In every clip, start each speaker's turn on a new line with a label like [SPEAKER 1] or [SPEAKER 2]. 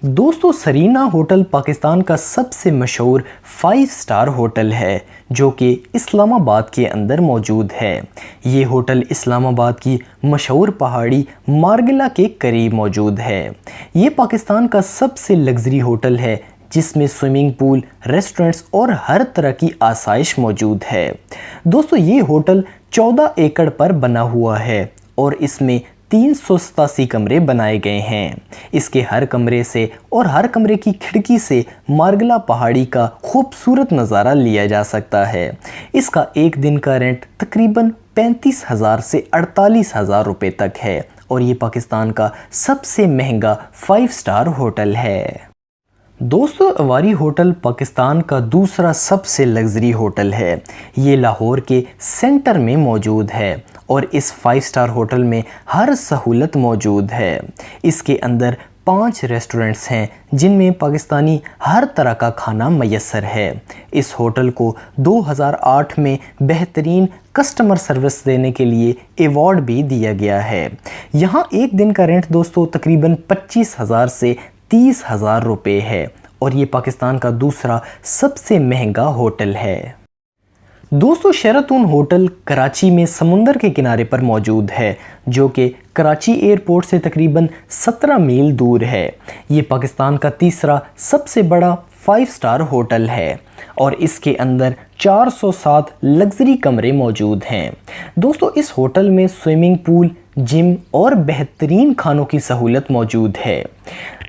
[SPEAKER 1] दोस्तों Serena hotel Pakistan का सबसे मशहूर 5 स्टार होटल है जो कि इस्लामाबाद के अंदर मौजूद है। ये होटल इस्लामाबाद की मशहूर पहाड़ी मार्गिला के करीब मौजूद है। ये पाकिस्तान का सबसे लग्जरी होटल है जिसमें स्विमिंग पूल, रेस्टोरेंट्स और हर तरह की आसाइश मौजूद है। दोस्तों ये होटल 14 एकड़ पर बना हुआ है और इसमें 387 कमरे बनाए गए हैं। इसके हर कमरे से और हर कमरे की खिड़की से मार्गिला पहाड़ी का खूबसूरत नज़ारा लिया जा सकता है। इसका एक दिन का रेंट तकरीबन 35,000 से 48,000 रुपये तक है और ये पाकिस्तान का सबसे महंगा 5 स्टार होटल है। दोस्तों अवारी होटल पाकिस्तान का दूसरा सबसे लग्जरी होटल है। ये लाहौर के सेंटर में मौजूद है और इस 5 स्टार होटल में हर सहूलत मौजूद है। इसके अंदर 5 रेस्टोरेंट्स हैं जिनमें पाकिस्तानी हर तरह का खाना मैसर है। इस होटल को 2008 में बेहतरीन कस्टमर सर्विस देने के लिए अवार्ड भी दिया गया है। यहाँ एक दिन का रेंट दोस्तों तकरीबन 25,000 से 30,000 रुपये है और ये पाकिस्तान का दूसरा सबसे महंगा होटल है। दोस्तों शेराटन होटल कराची में समुंदर के किनारे पर मौजूद है जो कि कराची एयरपोर्ट से तकरीबन 17 मील दूर है। ये पाकिस्तान का तीसरा सबसे बड़ा 5 स्टार होटल है और इसके अंदर 407 लग्जरी कमरे मौजूद हैं। दोस्तों इस होटल में स्विमिंग पूल, जिम और बेहतरीन खानों की सहूलत मौजूद है।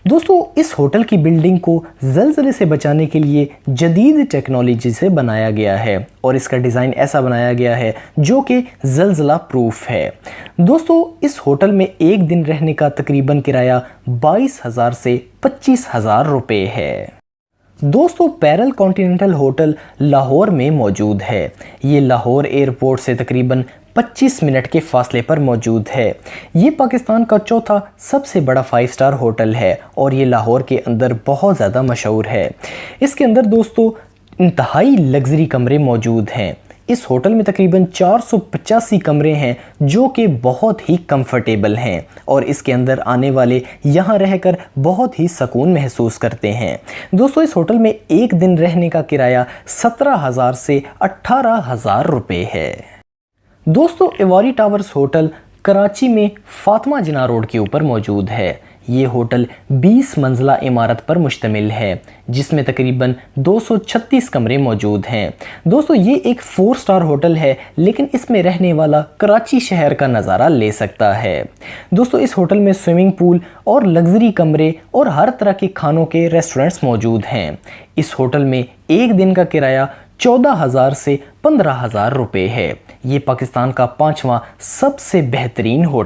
[SPEAKER 1] दोस्तों इस होटल की बिल्डिंग को ज़लज़ले से बचाने के लिए जदीद टेक्नोलॉजी से बनाया गया है और इसका डिज़ाइन ऐसा बनाया गया है जो कि ज़लज़ला प्रूफ है। दोस्तों इस होटल में एक दिन रहने का तकरीबन किराया 22,000 से 25,000 रुपये है। दोस्तों पैरल कॉन्टिनेंटल होटल लाहौर में मौजूद है। ये लाहौर एयरपोर्ट से तकरीबन 25 मिनट के फासले पर मौजूद है। ये पाकिस्तान का चौथा सबसे बड़ा 5 स्टार होटल है और ये लाहौर के अंदर बहुत ज़्यादा मशहूर है। इसके अंदर दोस्तों इंतहाई लग्जरी कमरे मौजूद हैं। इस होटल में तकरीबन 485 कमरे हैं जो कि बहुत ही कंफर्टेबल हैं और इसके अंदर आने वाले यहाँ रहकर बहुत ही सुकून महसूस करते हैं। दोस्तों इस होटल में एक दिन रहने का किराया 17,000 से 18,000 रुपये है। दोस्तों अवारी टावर्स होटल कराची में फातिमा जिन्ना रोड के ऊपर मौजूद है। ये होटल 20 मंजिला इमारत पर मुश्तमिल है जिसमें तकरीबन 236 कमरे मौजूद हैं। दोस्तों ये एक 4 स्टार होटल है लेकिन इसमें रहने वाला कराची शहर का नज़ारा ले सकता है। दोस्तों इस होटल में स्विमिंग पूल और लग्जरी कमरे और हर तरह के खानों के रेस्टोरेंट्स मौजूद हैं। इस होटल में एक दिन का किराया 14,000 से 15,000 रुपये है। ये पाकिस्तान का 5वां सबसे बेहतरीन होटल